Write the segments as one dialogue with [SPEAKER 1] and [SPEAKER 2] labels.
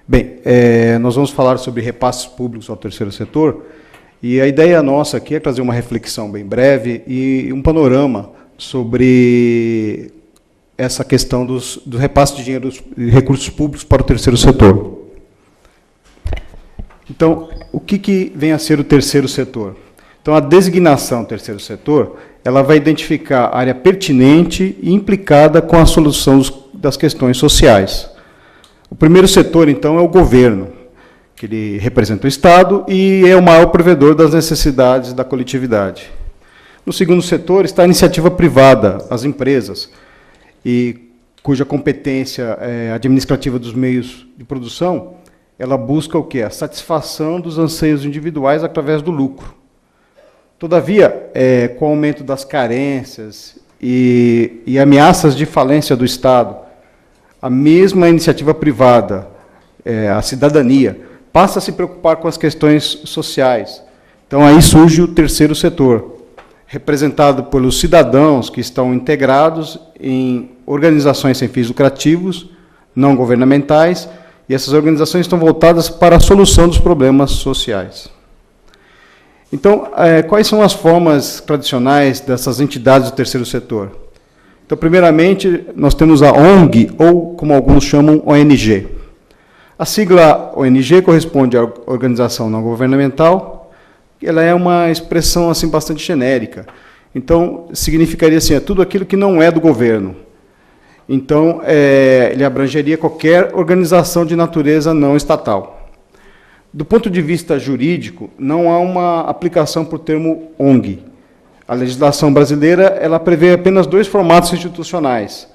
[SPEAKER 1] Bem, nós vamos falar sobre repasses públicos ao terceiro setor, e a ideia nossa aqui é trazer uma reflexão bem breve e um panorama sobre essa questão dos repasses de dinheiro e recursos públicos para o terceiro setor. Então, o que vem a ser o terceiro setor? Então, a designação terceiro setor, ela vai identificar a área pertinente e implicada com a solução das questões sociais. O primeiro setor, então, é o governo, que ele representa o Estado e é o maior provedor das necessidades da coletividade. No segundo setor está a iniciativa privada, as empresas, e cuja competência administrativa dos meios de produção, ela busca o quê? A satisfação dos anseios individuais através do lucro. Todavia, com o aumento das carências e ameaças de falência do Estado, a mesma iniciativa privada, a cidadania, passa a se preocupar com as questões sociais. Então, aí surge o terceiro setor, representado pelos cidadãos que estão integrados em organizações sem fins lucrativos, não governamentais, e essas organizações estão voltadas para a solução dos problemas sociais. Então, quais são as formas tradicionais dessas entidades do terceiro setor? Então, primeiramente, nós temos a ONG, ou, como alguns chamam, ONG. A sigla ONG corresponde à organização não governamental. Ela é uma expressão assim, bastante genérica. Então, significaria assim, tudo aquilo que não é do governo. Então, ele abrangeria qualquer organização de natureza não estatal. Do ponto de vista jurídico, não há uma aplicação para o termo ONG. A legislação brasileira ela prevê apenas dois formatos institucionais.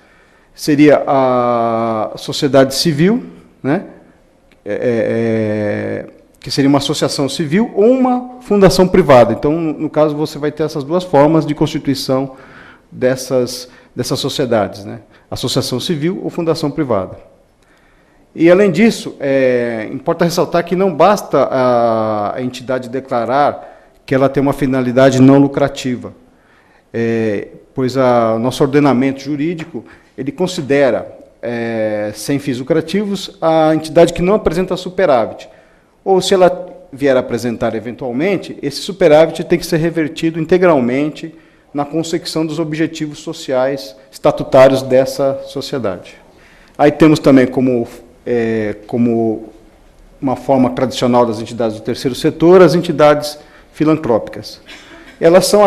[SPEAKER 1] Seria a sociedade civil, né, que seria uma associação civil, ou uma fundação privada. Então, no caso, você vai ter essas duas formas de constituição dessas sociedades, né? Associação civil ou fundação privada. E, além disso, importa ressaltar que não basta a entidade declarar que ela tem uma finalidade não lucrativa, pois o nosso ordenamento jurídico ele considera, sem fins lucrativos, a entidade que não apresenta superávit. Ou, se ela vier a apresentar eventualmente, esse superávit tem que ser revertido integralmente na consecução dos objetivos sociais estatutários dessa sociedade. Aí temos também como uma forma tradicional das entidades do terceiro setor, as entidades filantrópicas. Elas são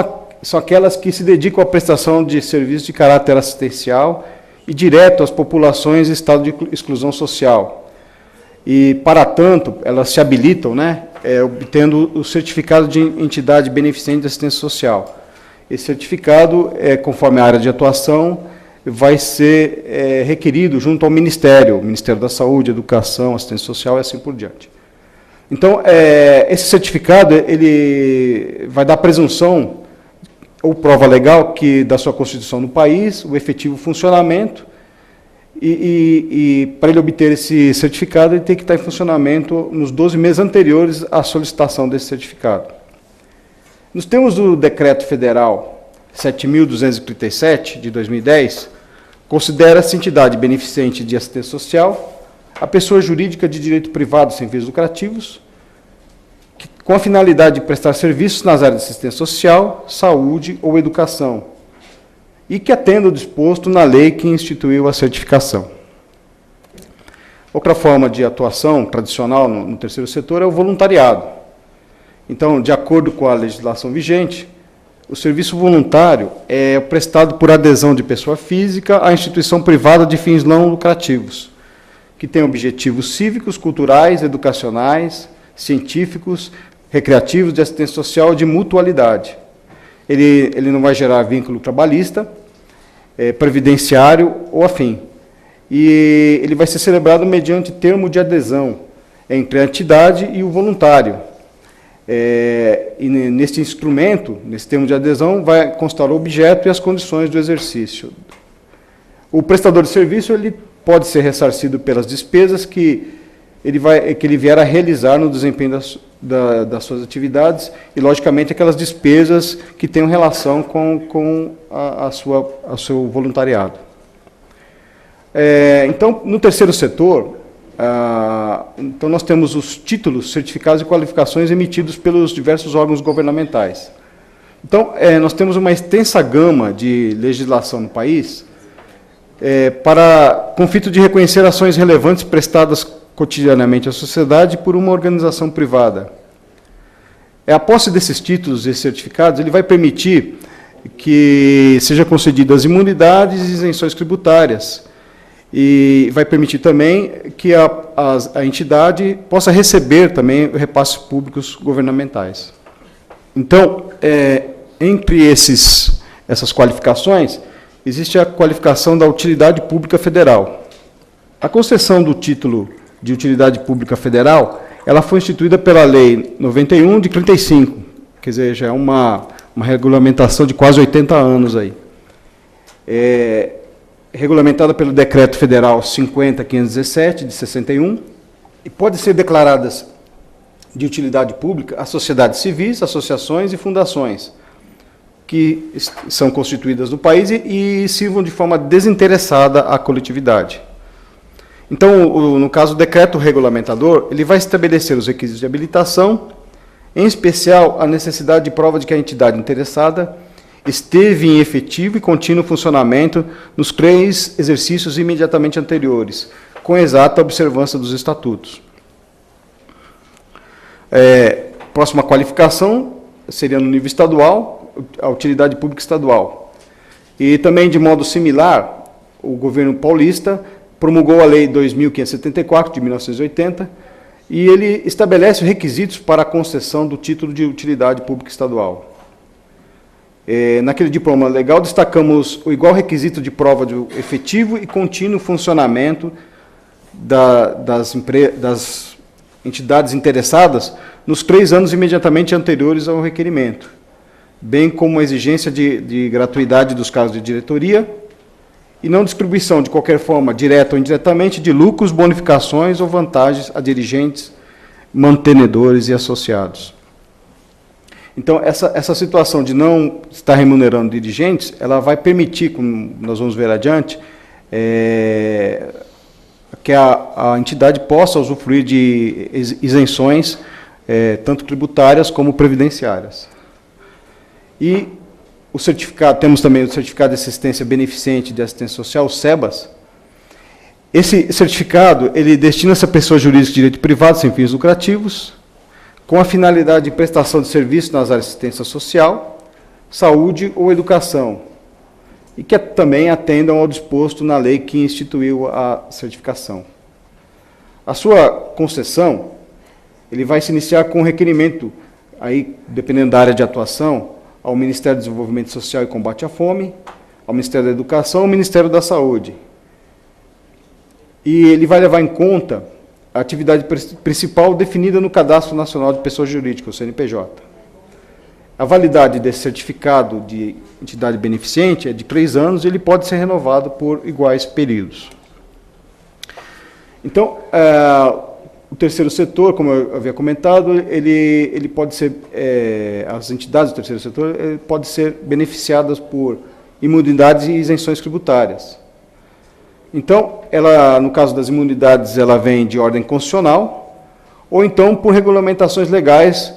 [SPEAKER 1] aquelas que se dedicam à prestação de serviços de caráter assistencial e direto às populações em estado de exclusão social. E, para tanto, elas se habilitam, né, obtendo o certificado de entidade beneficente de assistência social. Esse certificado, conforme a área de atuação, vai ser requerido junto ao Ministério da Saúde, Educação, Assistência Social e assim por diante. Então, esse certificado ele vai dar presunção ou prova legal da sua constituição no país, o efetivo funcionamento, e para ele obter esse certificado, ele tem que estar em funcionamento nos 12 meses anteriores à solicitação desse certificado. Nos termos do Decreto Federal 7.237, de 2010, considera-se entidade beneficente de assistência social a pessoa jurídica de direito privado sem fins lucrativos, com a finalidade de prestar serviços nas áreas de assistência social, saúde ou educação, e que atenda o disposto na lei que instituiu a certificação. Outra forma de atuação tradicional no terceiro setor é o voluntariado. Então, de acordo com a legislação vigente, o serviço voluntário é prestado por adesão de pessoa física à instituição privada de fins não lucrativos, que tem objetivos cívicos, culturais, educacionais, científicos, recreativos, de assistência social, de mutualidade. Ele não vai gerar vínculo trabalhista, previdenciário ou afim. E ele vai ser celebrado mediante termo de adesão entre a entidade e o voluntário. E neste instrumento, nesse termo de adesão, vai constar o objeto e as condições do exercício. O prestador de serviço ele pode ser ressarcido pelas despesas que ele vier a realizar no desempenho das suas atividades e, logicamente, aquelas despesas que tenham relação com o seu voluntariado. Então, no terceiro setor, Então, nós temos os títulos, certificados e qualificações emitidos pelos diversos órgãos governamentais. Então, nós temos uma extensa gama de legislação no país com o fito de reconhecer ações relevantes prestadas cotidianamente à sociedade por uma organização privada. A posse desses títulos e certificados ele vai permitir que sejam concedidas imunidades e isenções tributárias, e vai permitir também que a entidade possa receber também repasses públicos governamentais. Então, entre essas qualificações, existe a qualificação da utilidade pública federal. A concessão do título de utilidade pública federal, ela foi instituída pela Lei 91 de 35, quer dizer, já é uma regulamentação de quase 80 anos aí. Regulamentada pelo Decreto Federal 50.517, de 61, e pode ser declaradas de utilidade pública as sociedades civis, associações e fundações, que são constituídas no país e sirvam de forma desinteressada à coletividade. Então, no caso, o decreto regulamentador, ele vai estabelecer os requisitos de habilitação, em especial a necessidade de prova de que a entidade interessada esteve em efetivo e contínuo funcionamento nos 3 exercícios imediatamente anteriores, com exata observância dos estatutos. Próxima qualificação seria no nível estadual, a utilidade pública estadual. E também, de modo similar, o governo paulista promulgou a Lei 2.574, de 1980, e ele estabelece requisitos para a concessão do título de utilidade pública estadual. Naquele diploma legal, destacamos o igual requisito de prova de efetivo e contínuo funcionamento das entidades interessadas nos 3 anos imediatamente anteriores ao requerimento, bem como a exigência de gratuidade dos cargos de diretoria e não distribuição de qualquer forma, direta ou indiretamente, de lucros, bonificações ou vantagens a dirigentes, mantenedores e associados. Então, essa situação de não estar remunerando dirigentes, ela vai permitir, como nós vamos ver adiante, que a entidade possa usufruir de isenções, tanto tributárias como previdenciárias. E temos também o certificado de assistência beneficente de assistência social, o SEBAS. Esse certificado, ele destina-se a pessoas jurídicas de direito privado sem fins lucrativos, com a finalidade de prestação de serviço nas áreas de assistência social, saúde ou educação, e que também atendam ao disposto na lei que instituiu a certificação. A sua concessão, ele vai se iniciar com requerimento, aí, dependendo da área de atuação, ao Ministério do Desenvolvimento Social e Combate à Fome, ao Ministério da Educação, ao Ministério da Saúde. E ele vai levar em conta a atividade principal definida no Cadastro Nacional de Pessoas Jurídicas, o CNPJ. A validade desse certificado de entidade beneficente é de 3 anos e ele pode ser renovado por iguais períodos. Então, o terceiro setor, como eu havia comentado, ele pode ser, as entidades do terceiro setor podem ser beneficiadas por imunidades e isenções tributárias. Então, no caso das imunidades, ela vem de ordem constitucional, ou então por regulamentações legais,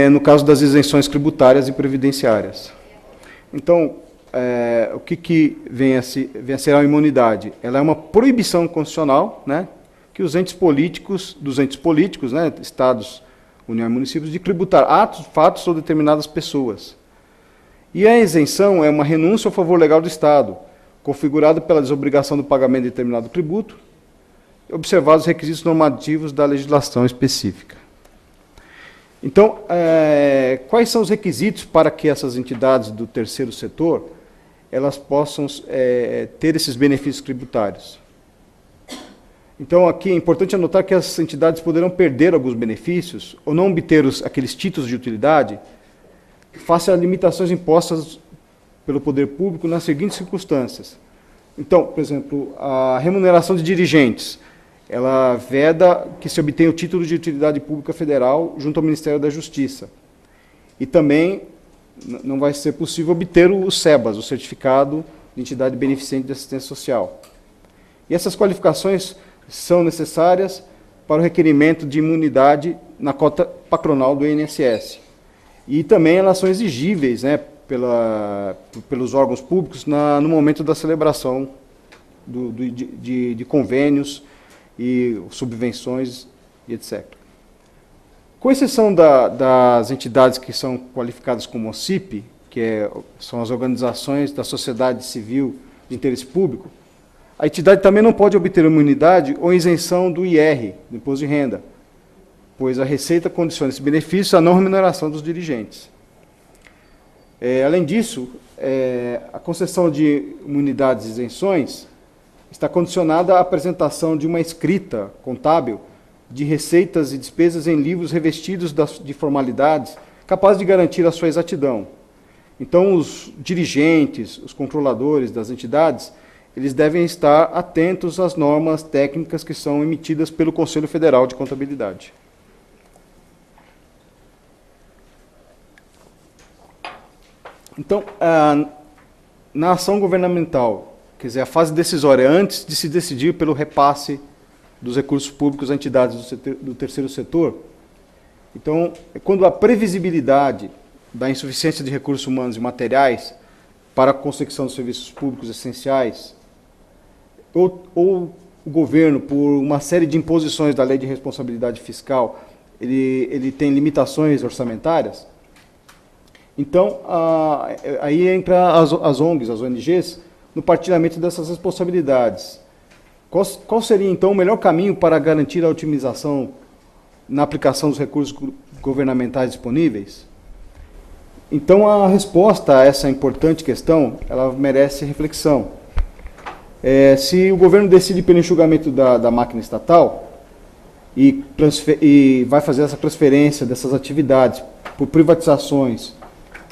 [SPEAKER 1] no caso das isenções tributárias e previdenciárias. Então, o que vem a ser a imunidade? Ela é uma proibição constitucional, né, que os entes políticos, né, estados, União e municípios, de tributar atos, fatos ou determinadas pessoas. E a isenção é uma renúncia ao favor legal do Estado, configurado pela desobrigação do pagamento de determinado tributo, observados os requisitos normativos da legislação específica. Então, quais são os requisitos para que essas entidades do terceiro setor elas possam ter esses benefícios tributários? Então, aqui é importante anotar que as entidades poderão perder alguns benefícios ou não obter aqueles títulos de utilidade face a limitações impostas pelo poder público nas seguintes circunstâncias. Então, por exemplo, a remuneração de dirigentes, ela veda que se obtenha o título de utilidade pública federal junto ao Ministério da Justiça. E também não vai ser possível obter o SEBAS, o Certificado de Entidade Beneficente de Assistência Social. E essas qualificações são necessárias para o requerimento de imunidade na cota patronal do INSS. E também elas são exigíveis, né, pelos órgãos públicos no momento da celebração de convênios e subvenções e etc. Com exceção das entidades que são qualificadas como OCIP, são as organizações da sociedade civil de interesse público, a entidade também não pode obter imunidade ou isenção do IR, do Imposto de Renda, pois a Receita condiciona esse benefício à não remuneração dos dirigentes. Além disso, a concessão de imunidades e isenções está condicionada à apresentação de uma escrita contábil de receitas e despesas em livros revestidos de formalidades capazes de garantir a sua exatidão. Então, os dirigentes, os controladores das entidades, eles devem estar atentos às normas técnicas que são emitidas pelo Conselho Federal de Contabilidade. Então, na ação governamental, quer dizer, a fase decisória, antes de se decidir pelo repasse dos recursos públicos a entidades do terceiro setor, então, quando a previsibilidade da insuficiência de recursos humanos e materiais para a consecução dos serviços públicos essenciais, ou o governo, por uma série de imposições da Lei de Responsabilidade Fiscal, ele tem limitações orçamentárias, então, aí entra as ONGs, as ONGs, no partilhamento dessas responsabilidades. Qual seria, então, o melhor caminho para garantir a otimização na aplicação dos recursos governamentais disponíveis? Então, a resposta a essa importante questão, ela merece reflexão. Se o governo decide pelo enxugamento da máquina estatal e vai fazer essa transferência dessas atividades por privatizações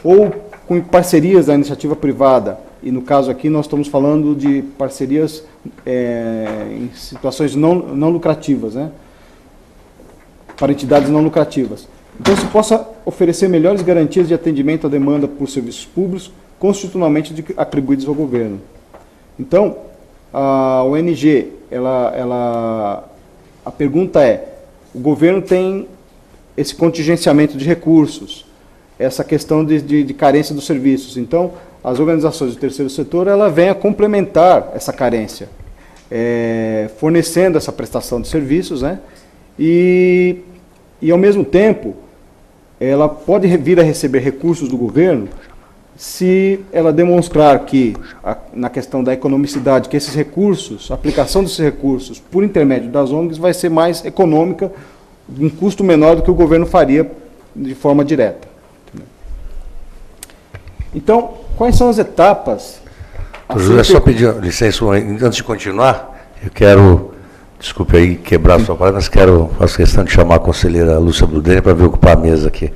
[SPEAKER 1] ou com parcerias da iniciativa privada, e no caso aqui nós estamos falando de parcerias em situações não lucrativas, né, para entidades não lucrativas. Então, se possa oferecer melhores garantias de atendimento à demanda por serviços públicos constitucionalmente atribuídos ao governo. Então, a ONG, a pergunta o governo tem esse contingenciamento de recursos, essa questão de carência dos serviços. Então, as organizações do terceiro setor, ela vem a complementar essa carência, fornecendo essa prestação de serviços, né, e ao mesmo tempo, ela pode vir a receber recursos do governo se ela demonstrar que, na questão da economicidade, que esses recursos, a aplicação desses recursos por intermédio das ONGs vai ser mais econômica, um custo menor do que o governo faria de forma direta. Então, quais são as etapas?
[SPEAKER 2] José, só pedir licença, antes de continuar, eu quero, desculpe aí quebrar a sua palavra, mas faço questão de chamar a conselheira Lúcia Bludene para vir ocupar a mesa aqui.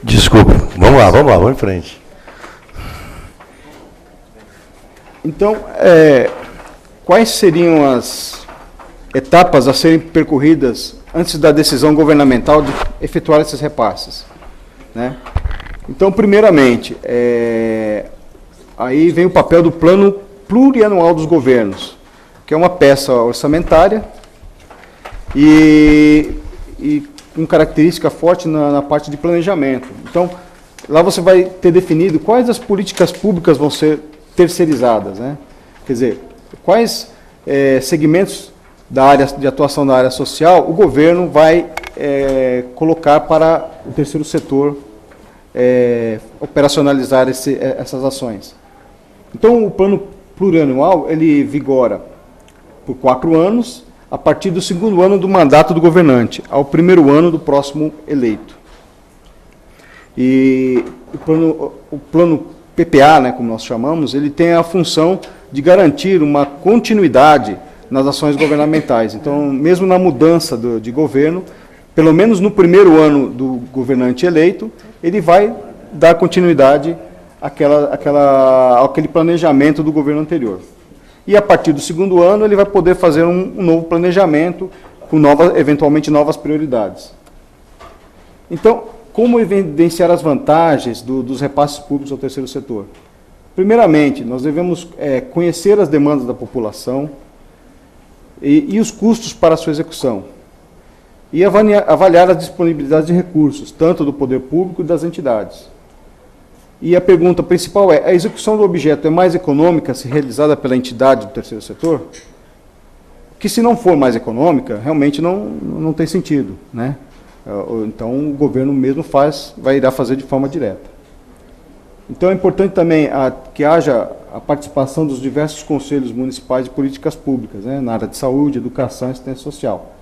[SPEAKER 2] Desculpe, vamos em frente.
[SPEAKER 1] Então, quais seriam as etapas a serem percorridas antes da decisão governamental de efetuar esses repasses, né? Então, primeiramente, aí vem o papel do Plano Plurianual dos Governos, que é uma peça orçamentária e com característica forte na parte de planejamento. Então, lá você vai ter definido quais as políticas públicas vão ser terceirizadas, né? Quer dizer, quais segmentos da área de atuação da área social o governo vai colocar para o terceiro setor operacionalizar essas ações. Então, o plano plurianual, ele vigora por 4 anos, a partir do 2º ano do mandato do governante, ao 1º ano do próximo eleito. E o plano PPA, né, como nós chamamos, ele tem a função de garantir uma continuidade nas ações governamentais. Então, mesmo na mudança de governo, pelo menos no 1º ano do governante eleito, ele vai dar continuidade àquele planejamento do governo anterior. E a partir do 2º ano, ele vai poder fazer um novo planejamento com eventualmente novas prioridades. Então, como evidenciar as vantagens dos repasses públicos ao terceiro setor? Primeiramente, nós devemos conhecer as demandas da população e os custos para a sua execução. E avaliar as disponibilidades de recursos, tanto do poder público e das entidades. E a pergunta principal é: a execução do objeto é mais econômica se realizada pela entidade do terceiro setor? Que, se não for mais econômica, realmente não tem sentido, né? Então, o governo mesmo irá fazer de forma direta. Então, é importante também que haja a participação dos diversos conselhos municipais de políticas públicas, né, na área de saúde, educação e assistência social.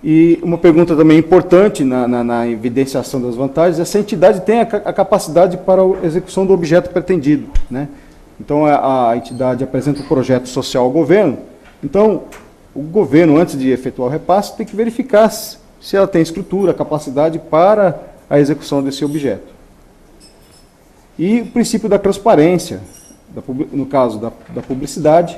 [SPEAKER 1] E uma pergunta também importante na evidenciação das vantagens é se a entidade tem a capacidade para a execução do objeto pretendido, né? Então, a entidade apresenta um projeto social ao governo. Então, o governo, antes de efetuar o repasse, tem que verificar se ela tem estrutura, capacidade para a execução desse objeto. E o princípio da transparência, no caso da publicidade,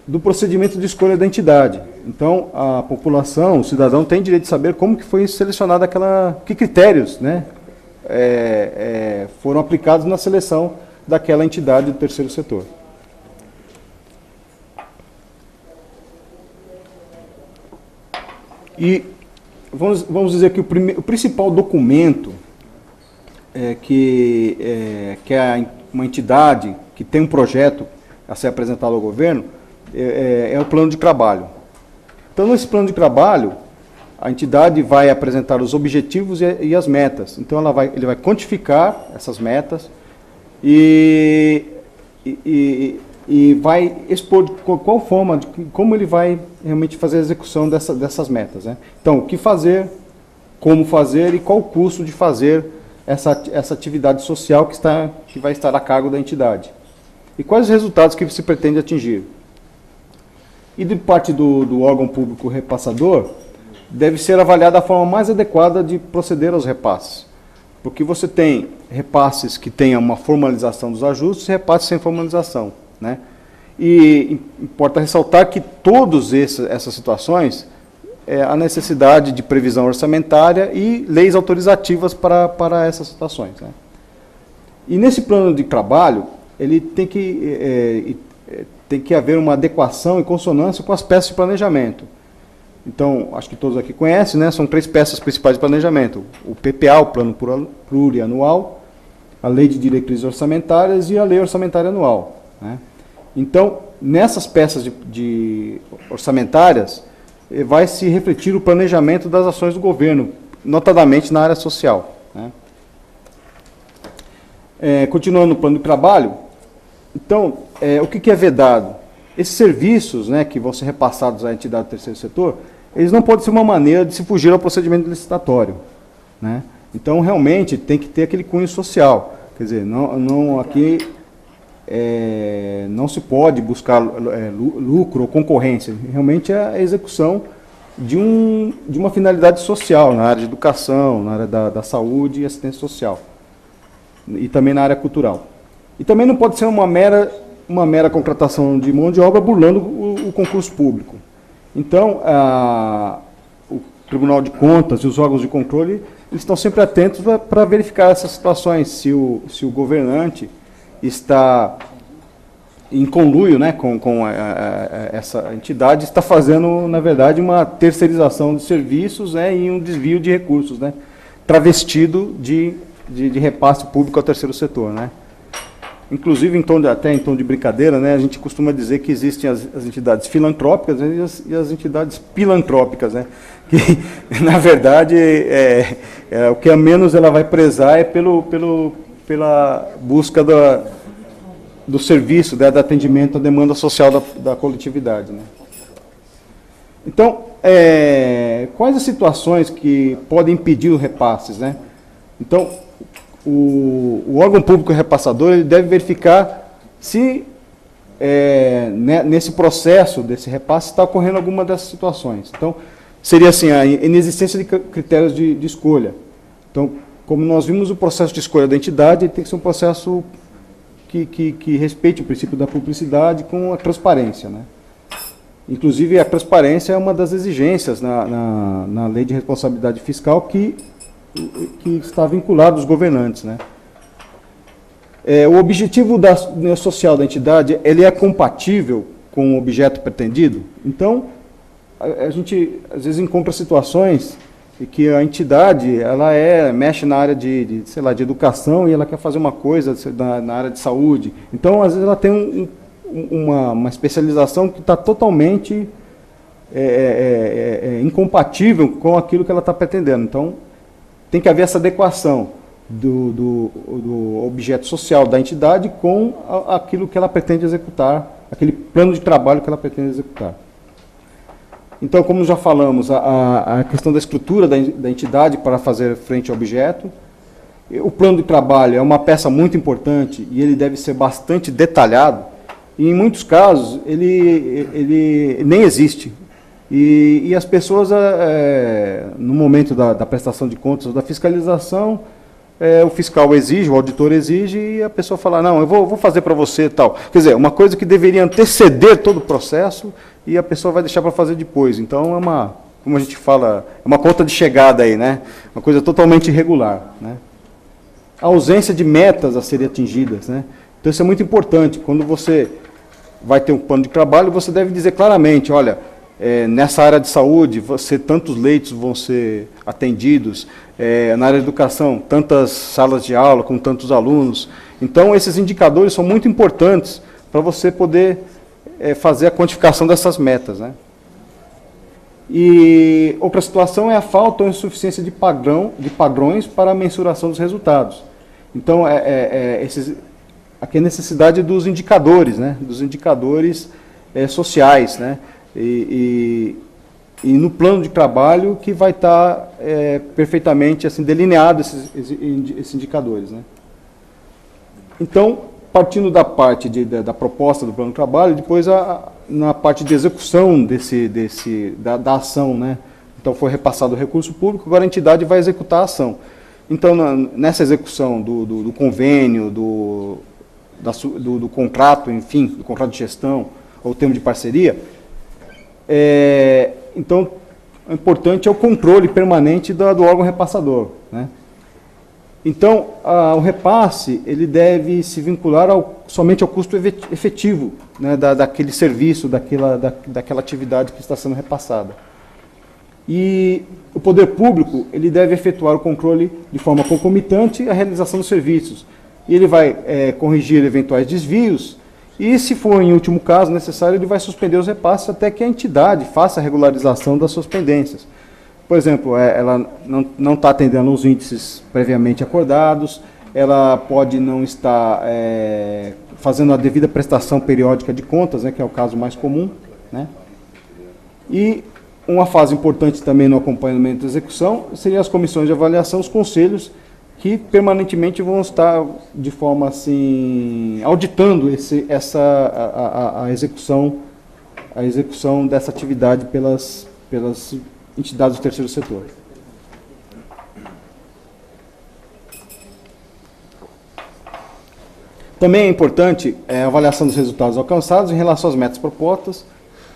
[SPEAKER 1] do procedimento de escolha da entidade. Então, a população, o cidadão, tem direito de saber como que foi selecionada que critérios, né, foram aplicados na seleção daquela entidade do terceiro setor. E vamos dizer que o principal documento que uma entidade que tem um projeto a ser apresentado ao governo é o plano de trabalho. Então, nesse plano de trabalho, a entidade vai apresentar os objetivos e as metas. Então, ele vai quantificar essas metas e vai expor qual forma, como ele vai realmente fazer a execução dessas metas, né? Então, o que fazer, como fazer e qual o custo de fazer essa atividade social que vai estar a cargo da entidade. E quais os resultados que se pretende atingir. E de parte do órgão público repassador, deve ser avaliada a forma mais adequada de proceder aos repasses. Porque você tem repasses que tenham uma formalização dos ajustes e repasses sem formalização, né? E importa ressaltar que todas essas situações a necessidade de previsão orçamentária e leis autorizativas para essas situações, né? E nesse plano de trabalho, ele tem que haver uma adequação e consonância com as peças de planejamento. Então, acho que todos aqui conhecem, né? São 3 peças principais de planejamento: o PPA, o Plano Plurianual, a Lei de Diretrizes Orçamentárias e a Lei Orçamentária Anual, né? Então, nessas peças orçamentárias, vai se refletir o planejamento das ações do governo, notadamente na área social, né? Continuando no plano de trabalho, então, o que é vedado? Esses serviços, né, que vão ser repassados à entidade do terceiro setor, eles não podem ser uma maneira de se fugir ao procedimento licitatório, né? Então, realmente, tem que ter aquele cunho social. Quer dizer, aqui não se pode buscar lucro ou concorrência. Realmente é a execução de uma finalidade social, na área de educação, na área da saúde e assistência social. E também na área cultural. E também não pode ser uma mera contratação de mão de obra burlando o concurso público. Então, o Tribunal de Contas e os órgãos de controle eles estão sempre atentos para verificar essas situações, se o governante está em conluio, né, com essa entidade, está fazendo, na verdade, uma terceirização de serviços, né, e um desvio de recursos, né, travestido de repasse público ao terceiro setor, né. Inclusive, até em tom de brincadeira, né, a gente costuma dizer que existem as entidades filantrópicas, né, e as entidades pilantrópicas, né, que, na verdade, o que a menos ela vai prezar é pela busca do serviço, do atendimento à demanda social da coletividade, né. Então, quais as situações que podem impedir os repasses, né? Então, o órgão público repassador ele deve verificar se nesse processo desse repasse está ocorrendo alguma dessas situações. Então, seria assim, a inexistência de critérios de escolha. Então, como nós vimos, o processo de escolha da entidade tem que ser um processo que respeite o princípio da publicidade com a transparência, né? Inclusive, a transparência é uma das exigências na Lei de Responsabilidade Fiscal que que está vinculado aos governantes, né? O objetivo social da entidade, ele é compatível com o objeto pretendido. Então, a gente às vezes encontra situações em que a entidade ela mexe na área sei lá, de educação e ela quer fazer uma coisa na área de saúde. Então, às vezes ela tem uma especialização que está totalmente incompatível com aquilo que ela está pretendendo. Então, tem que haver essa adequação do objeto social da entidade com aquilo que ela pretende executar, aquele plano de trabalho que ela pretende executar. Então, como já falamos, a questão da estrutura da entidade para fazer frente ao objeto. O plano de trabalho é uma peça muito importante e ele deve ser bastante detalhado. E, em muitos casos, ele nem existe. E as pessoas, no momento da prestação de contas ou da fiscalização, o fiscal exige, o auditor exige, e a pessoa fala, não, eu vou fazer para você e tal. Quer dizer, uma coisa que deveria anteceder todo o processo e a pessoa vai deixar para fazer depois. Então, como a gente fala, é uma conta de chegada aí, né? Uma coisa totalmente irregular, né? A ausência de metas a serem atingidas, né? Então, isso é muito importante. Quando você vai ter um plano de trabalho, você deve dizer claramente, olha, nessa área de saúde, tantos leitos vão ser atendidos, na área de educação, tantas salas de aula com tantos alunos. Então, esses indicadores são muito importantes para você poder fazer a quantificação dessas metas, né? E outra situação é a falta ou insuficiência de padrões para a mensuração dos resultados. Então, aqui é a necessidade dos indicadores, né? Dos indicadores sociais, né? E no plano de trabalho que vai estar perfeitamente assim, delineado esses indicadores, né? Então, partindo da parte da proposta do plano de trabalho, depois na parte de execução da ação, né? Então, foi repassado o recurso público, agora a entidade vai executar a ação. Então, nessa execução do convênio, do contrato, enfim, do contrato de gestão, ou termo de parceria, então, o importante é o controle permanente do órgão repassador, né? Então, o repasse ele deve se vincular somente ao custo efetivo, né, daquele serviço, daquela atividade que está sendo repassada. E o poder público ele deve efetuar o controle de forma concomitante à realização dos serviços. E ele vai corrigir eventuais desvios e, se for em último caso necessário, ele vai suspender os repasses até que a entidade faça a regularização das suas pendências. Por exemplo, ela não está atendendo os índices previamente acordados, ela pode não estar fazendo a devida prestação periódica de contas, né, que é o caso mais comum, né? E uma fase importante também no acompanhamento da execução seriam as comissões de avaliação, os conselhos, que permanentemente vão estar de forma assim auditando a execução dessa atividade pelas entidades do terceiro setor. Também é importante a avaliação dos resultados alcançados em relação às metas propostas,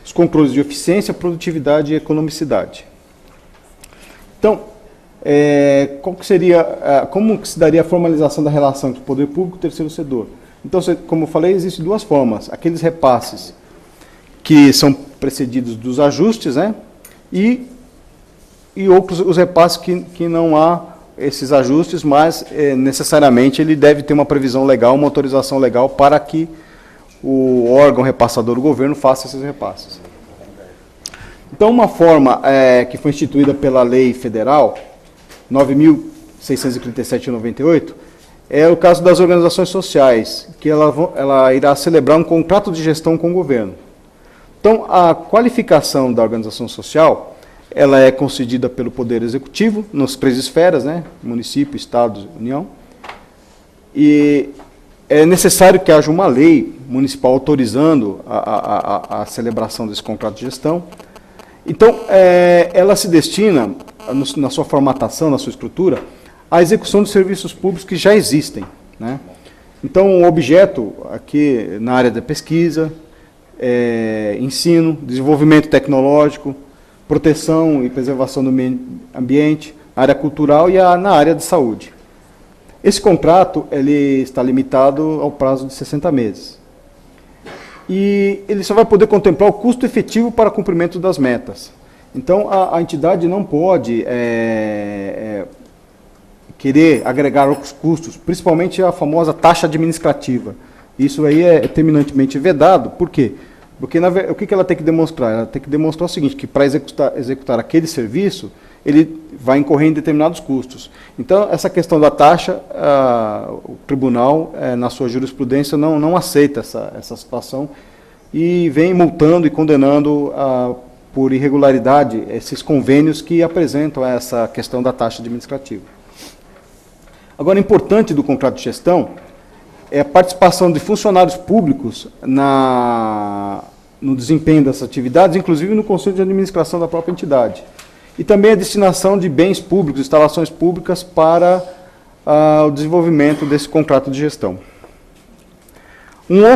[SPEAKER 1] os controles de eficiência, produtividade e economicidade. Então, como que se daria a formalização da relação entre o poder público e o terceiro setor? Então, como eu falei, existem duas formas. Aqueles repasses que são precedidos dos ajustes, né? E outros, os repasses que não há esses ajustes, mas necessariamente ele deve ter uma previsão legal, uma autorização legal para que o órgão repassador do governo faça esses repasses. Então, uma forma que foi instituída pela Lei Federal 9.637 de 98 é o caso das organizações sociais, que ela irá celebrar um contrato de gestão com o governo. Então, a qualificação da organização social ela é concedida pelo Poder Executivo, nas 3 esferas, né? Município, Estado, União. E é necessário que haja uma lei municipal autorizando a celebração desse contrato de gestão. Então, ela se destina, na sua formatação, na sua estrutura, à execução de serviços públicos que já existem, né? Então, o objeto aqui na área da pesquisa, ensino, desenvolvimento tecnológico, proteção e preservação do meio ambiente, área cultural e na área de saúde. Esse contrato ele está limitado ao prazo de 60 meses. E ele só vai poder contemplar o custo efetivo para cumprimento das metas. Então, a entidade não pode querer agregar outros custos, principalmente a famosa taxa administrativa. Isso aí é terminantemente vedado. Por quê? Porque o que ela tem que demonstrar? Ela tem que demonstrar o seguinte, que para executar aquele serviço, ele vai incorrer em determinados custos. Então, essa questão da taxa, o tribunal, na sua jurisprudência, não aceita essa situação e vem multando e condenando por irregularidade esses convênios que apresentam essa questão da taxa administrativa. Agora, importante do contrato de gestão é a participação de funcionários públicos no desempenho dessas atividades, inclusive no conselho de administração da própria entidade. E também a destinação de bens públicos, instalações públicas para o desenvolvimento desse contrato de gestão. Uma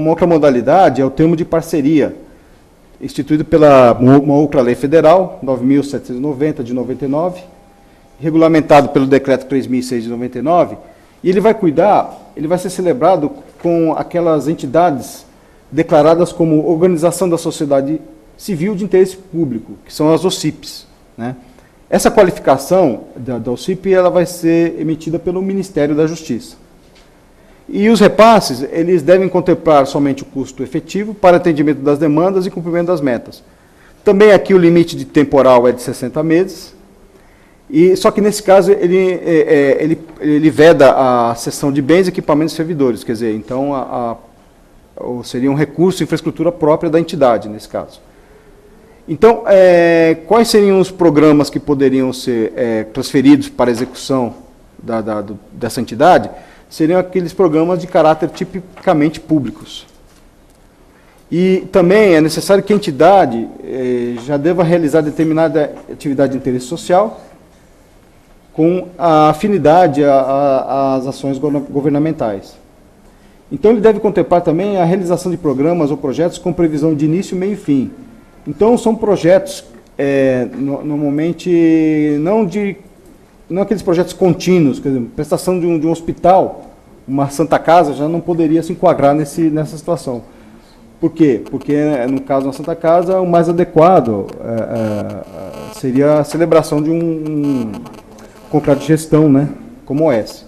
[SPEAKER 1] outra modalidade é o termo de parceria, instituído pela uma outra lei federal, 9.790, de 99, regulamentado pelo decreto 3.006, de 99, e ele vai ser celebrado com aquelas entidades declaradas como Organização da Sociedade Civil de Interesse Público, que são as OCIPs, né? Essa qualificação da OCIP ela vai ser emitida pelo Ministério da Justiça. E os repasses, eles devem contemplar somente o custo efetivo para atendimento das demandas e cumprimento das metas. Também aqui o limite de temporal é de 60 meses, só que nesse caso ele veda a cessão de bens, equipamentos e servidores, quer dizer, então seria um recurso de infraestrutura própria da entidade, nesse caso. Então, quais seriam os programas que poderiam ser transferidos para a execução dessa entidade? Seriam aqueles programas de caráter tipicamente públicos. E também é necessário que a entidade já deva realizar determinada atividade de interesse social com a afinidade às ações governamentais. Então, ele deve contemplar também a realização de programas ou projetos com previsão de início, meio e fim. Então, são projetos, normalmente, não aqueles projetos contínuos, quer dizer, prestação de um hospital, uma Santa Casa, já não poderia se enquadrar nessa situação. Por quê? Porque, no caso da Santa Casa, o mais adequado seria a celebração de um contrato de gestão, né, como esse.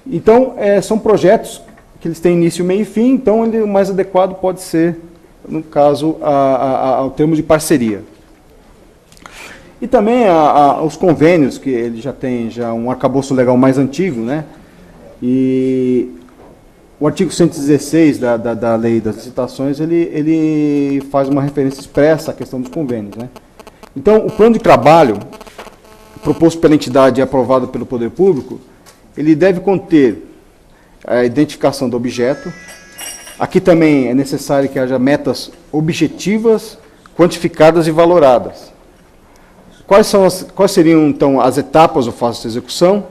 [SPEAKER 1] Então, são projetos que eles têm início, meio e fim, então o mais adequado pode ser, no caso, ao termo de parceria. E também os convênios, que ele já tem um arcabouço legal mais antigo, né? E o artigo 116 da Lei das Licitações, ele faz uma referência expressa à questão dos convênios, né? Então, o plano de trabalho proposto pela entidade e aprovado pelo Poder Público, ele deve conter a identificação do objeto. Aqui também é necessário que haja metas objetivas, quantificadas e valoradas. Quais seriam, então, as etapas ou fases de execução?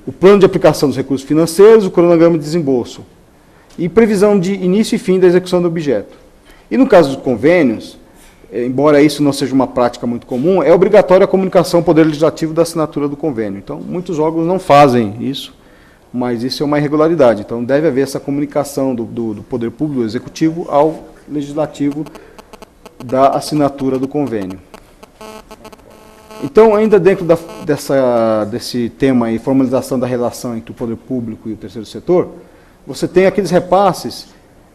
[SPEAKER 1] O plano de aplicação dos recursos financeiros, o cronograma de desembolso. E previsão de início e fim da execução do objeto. E no caso dos convênios, embora isso não seja uma prática muito comum, é obrigatória a comunicação ao Poder Legislativo da assinatura do convênio. Então, muitos órgãos não fazem isso, mas isso é uma irregularidade. Então, deve haver essa comunicação do Poder Público, do Executivo, ao Legislativo da assinatura do convênio. Então, ainda dentro desse tema aí, formalização da relação entre o Poder Público e o terceiro setor, você tem aqueles repasses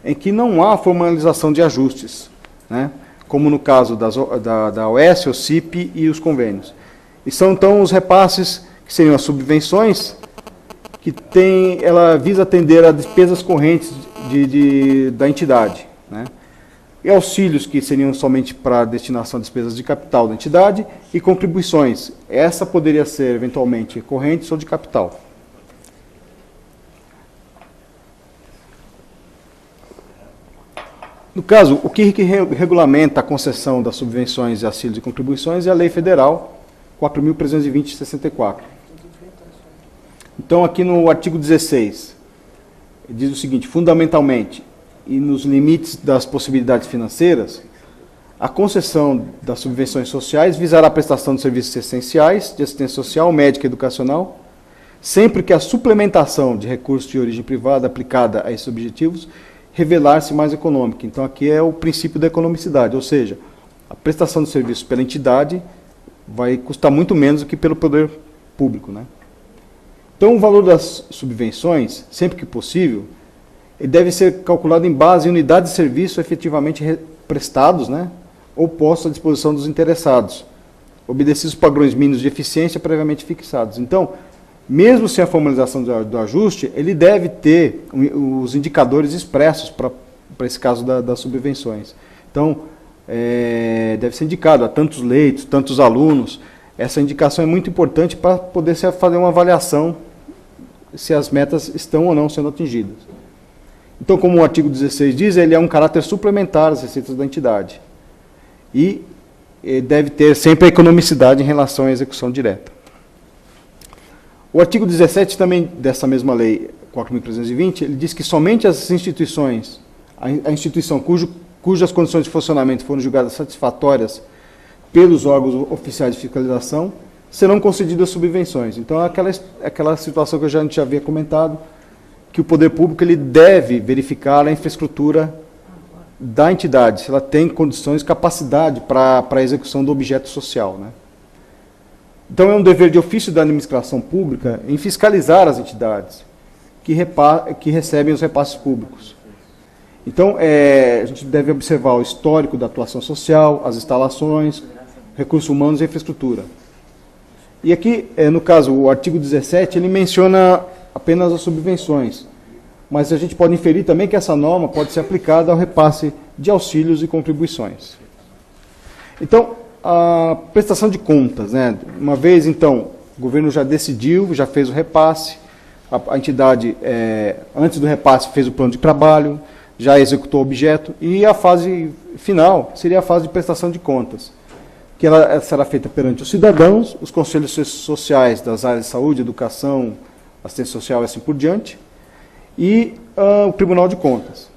[SPEAKER 1] em que não há formalização de ajustes, né? Como no caso da OS, o CIP e os convênios. E são, então, os repasses que seriam as subvenções, que ela visa atender a despesas correntes da entidade, né? E auxílios, que seriam somente para destinação a despesas de capital da entidade, e contribuições. Essa poderia ser, eventualmente, correntes ou de capital. No caso, o que regulamenta a concessão das subvenções, auxílios e contribuições é a Lei Federal 4.320 de 64. Então, aqui no artigo 16, diz o seguinte: fundamentalmente, e nos limites das possibilidades financeiras, A concessão das subvenções sociais visará a prestação de serviços essenciais de assistência social, médica e educacional, sempre que a suplementação de recursos de origem privada aplicada a esses objetivos revelar-se mais econômica. Então, aqui é o princípio da economicidade, ou seja, a prestação de serviços pela entidade vai custar muito menos do que pelo poder público, né? Então, o valor das subvenções, sempre que possível, ele deve ser calculado em base em unidades de serviço efetivamente prestados, né, ou postos à disposição dos interessados, obedecidos os padrões mínimos de eficiência previamente fixados. Então, mesmo sem a formalização do ajuste, ele deve ter os indicadores expressos para esse caso das subvenções. Então, deve ser indicado a tantos leitos, tantos alunos. Essa indicação é muito importante para poder fazer uma avaliação se as metas estão ou não sendo atingidas. Então, como o artigo 16 diz, ele é um caráter suplementar às receitas da entidade. E deve ter sempre a economicidade em relação à execução direta. O artigo 17 também dessa mesma lei 4.320, ele diz que somente as instituições, a instituição cujas condições de funcionamento foram julgadas satisfatórias pelos órgãos oficiais de fiscalização, serão concedidas subvenções. Então, é aquela situação que a gente já havia comentado, que o poder público ele deve verificar a infraestrutura da entidade, se ela tem condições, capacidade para a execução do objeto social, né? Então, é um dever de ofício da administração pública em fiscalizar as entidades que recebem os repasses públicos. Então, a gente deve observar o histórico da atuação social, as instalações, recursos humanos e infraestrutura. E aqui, no caso, o artigo 17, ele menciona apenas as subvenções, mas a gente pode inferir também que essa norma pode ser aplicada ao repasse de auxílios e contribuições. Então, a prestação de contas, né? Uma vez, então, o governo já decidiu, já fez o repasse, a entidade, antes do repasse, fez o plano de trabalho, já executou o objeto, e a fase final seria a fase de prestação de contas, que ela será feita perante os cidadãos, os conselhos sociais das áreas de saúde, educação, assistência social e assim por diante, e o Tribunal de Contas.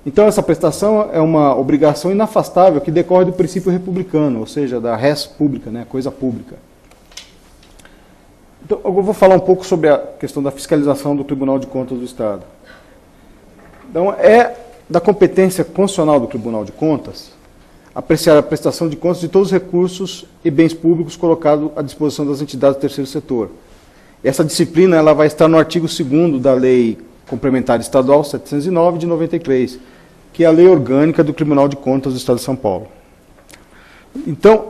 [SPEAKER 1] Então, essa prestação é uma obrigação inafastável que decorre do princípio republicano, ou seja, da res pública, né, coisa pública. Então, eu vou falar um pouco sobre a questão da fiscalização do Tribunal de Contas do Estado. Então, é da competência constitucional do Tribunal de Contas apreciar a prestação de contas de todos os recursos e bens públicos colocados à disposição das entidades do terceiro setor. Essa disciplina ela vai estar no artigo 2º da Lei Complementar Estadual 709 de 93, que é a lei orgânica do Tribunal de Contas do Estado de São Paulo. Então,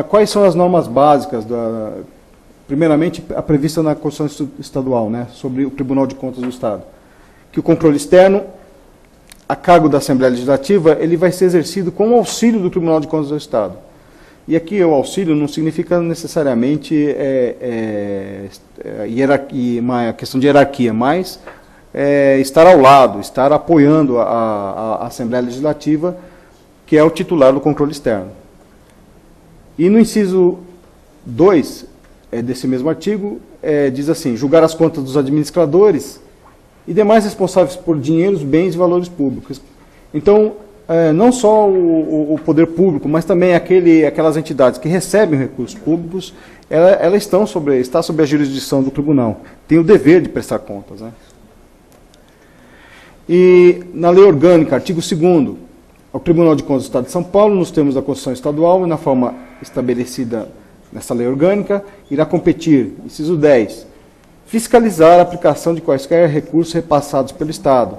[SPEAKER 1] quais são as normas básicas? Primeiramente, a prevista na Constituição Estadual, né, sobre o Tribunal de Contas do Estado, que o controle externo, a cargo da Assembleia Legislativa, ele vai ser exercido com o auxílio do Tribunal de Contas do Estado. E aqui o auxílio não significa necessariamente uma questão de hierarquia, mas estar ao lado, estar apoiando a Assembleia Legislativa, que é o titular do controle externo. E no inciso 2 desse mesmo artigo, diz assim, julgar as contas dos administradores e demais responsáveis por dinheiros, bens e valores públicos. Então, não só o poder público, mas também aquelas entidades que recebem recursos públicos, elas está sob a jurisdição do tribunal. Tem o dever de prestar contas, né? E na lei orgânica, artigo 2º, o Tribunal de Contas do Estado de São Paulo, nos termos da Constituição Estadual e na forma estabelecida nessa lei orgânica, irá competir, inciso 10, fiscalizar a aplicação de quaisquer recursos repassados pelo Estado,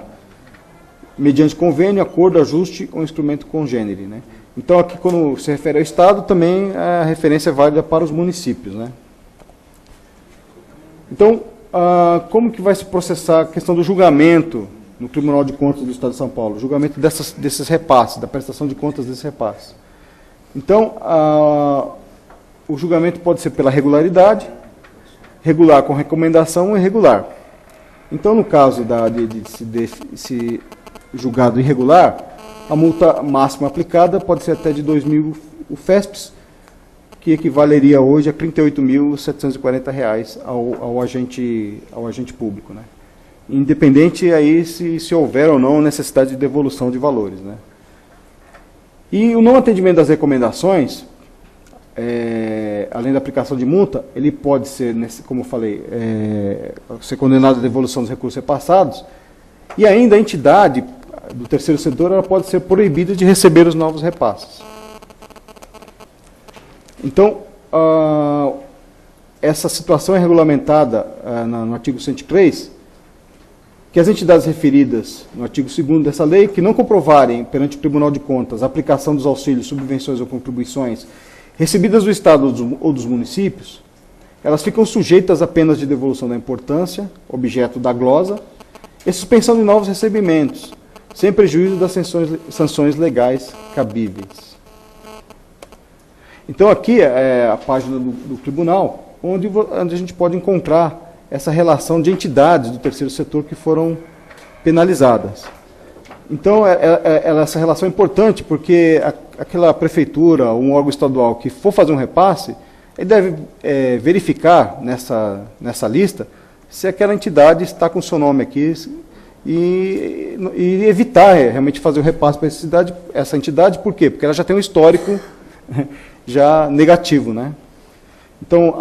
[SPEAKER 1] mediante convênio, acordo, ajuste ou instrumento congênere, né? Então, aqui, quando se refere ao Estado, também a referência é válida para os municípios, né? Então, como que vai se processar a questão do julgamento no Tribunal de Contas do Estado de São Paulo? O julgamento desses repasses, da prestação de contas desses repasses. Então, o julgamento pode ser pela regularidade, regular com recomendação e irregular. Então, no caso desse julgado irregular, a multa máxima aplicada pode ser até de 2.000 UFESPs, que equivaleria hoje a R$ 38.740 ao agente público, né? Independente aí se houver ou não necessidade de devolução de valores, né? E o não atendimento das recomendações, além da aplicação de multa, ele pode ser, como eu falei, ser condenado à devolução dos recursos repassados, e ainda a entidade do terceiro setor ela pode ser proibida de receber os novos repasses. Então, essa situação é regulamentada no artigo 103, que as entidades referidas no artigo 2º dessa lei, que não comprovarem perante o Tribunal de Contas a aplicação dos auxílios, subvenções ou contribuições recebidas do Estado ou dos municípios, elas ficam sujeitas a penas de devolução da importância, objeto da glosa, e suspensão de novos recebimentos, sem prejuízo das sanções legais cabíveis. Então aqui é a página do tribunal, onde a gente pode encontrar essa relação de entidades do terceiro setor que foram penalizadas. Então, essa relação é importante, porque aquela prefeitura, um órgão estadual que for fazer um repasse, ele deve verificar nessa lista se aquela entidade está com o seu nome aqui e evitar realmente fazer o repasse para essa entidade. Por quê? Porque ela já tem um histórico já negativo, né? Então,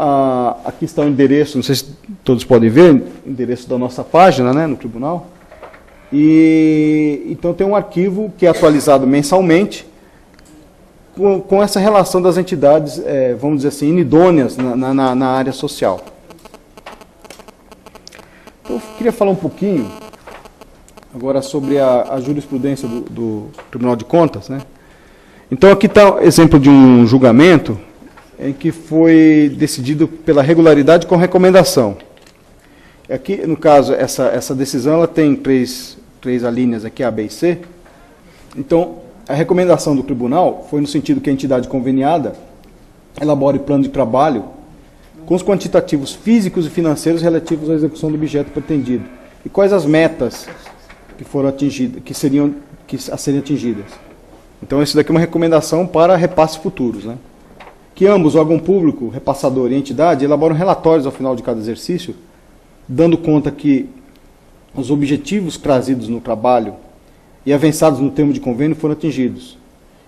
[SPEAKER 1] aqui está o endereço, não sei se todos podem ver, o endereço da nossa página, né, no tribunal. E então tem um arquivo que é atualizado mensalmente com essa relação das entidades, vamos dizer assim, inidôneas na área social. Então, eu queria falar um pouquinho agora sobre a jurisprudência do Tribunal de Contas, né? Então, aqui está o exemplo de um julgamento em que foi decidido pela regularidade com recomendação. Aqui, no caso, essa decisão ela tem três alíneas aqui, A, B e C. Então, a recomendação do tribunal foi no sentido que a entidade conveniada elabore plano de trabalho com os quantitativos físicos e financeiros relativos à execução do objeto pretendido. E quais as metas que foram atingidas, a serem atingidas. Então, isso daqui é uma recomendação para repasses futuros, né? Que ambos, o órgão público, repassador e a entidade, elaboram relatórios ao final de cada exercício, dando conta que os objetivos trazidos no trabalho e avançados no termo de convênio foram atingidos,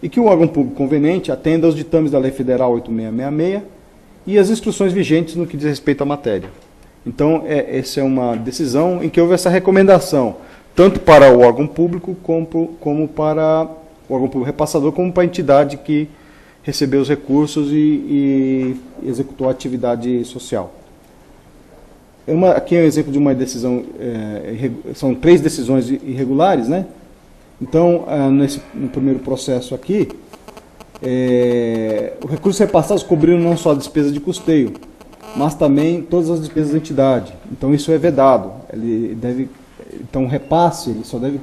[SPEAKER 1] e que o órgão público conveniente atenda aos ditames da Lei Federal 8666 e as instruções vigentes no que diz respeito à matéria. Então, essa é uma decisão em que houve essa recomendação, tanto para o órgão público como para o órgão público repassador, como para a entidade que recebeu os recursos e executou a atividade social. Aqui é um exemplo de uma decisão, são 3 decisões irregulares, né? Então, no primeiro processo aqui, os recursos repassados cobriram não só a despesa de custeio, mas também todas as despesas da entidade. Então, isso é vedado. Então, o repasse ele só deve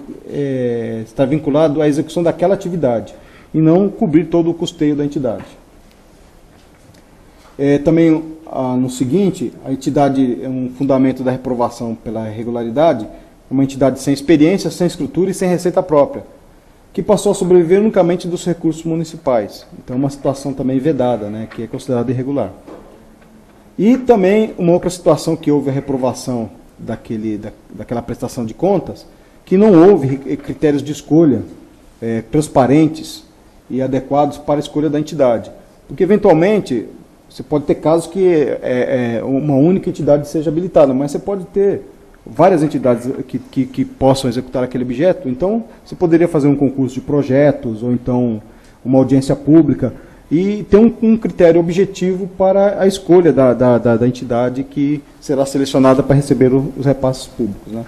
[SPEAKER 1] estar vinculado à execução daquela atividade, e não cobrir todo o custeio da entidade. Também, no seguinte, a entidade é um fundamento da reprovação pela irregularidade, é uma entidade sem experiência, sem estrutura e sem receita própria, que passou a sobreviver unicamente dos recursos municipais. Então, é uma situação também vedada, né, que é considerada irregular. E também uma outra situação que houve a reprovação daquela prestação de contas, que não houve critérios de escolha transparentes e adequados para a escolha da entidade. Porque, eventualmente, você pode ter casos que uma única entidade seja habilitada, mas você pode ter várias entidades que possam executar aquele objeto. Então, você poderia fazer um concurso de projetos, ou então uma audiência pública, e ter um critério objetivo para a escolha da entidade que será selecionada para receber os repasses públicos, né?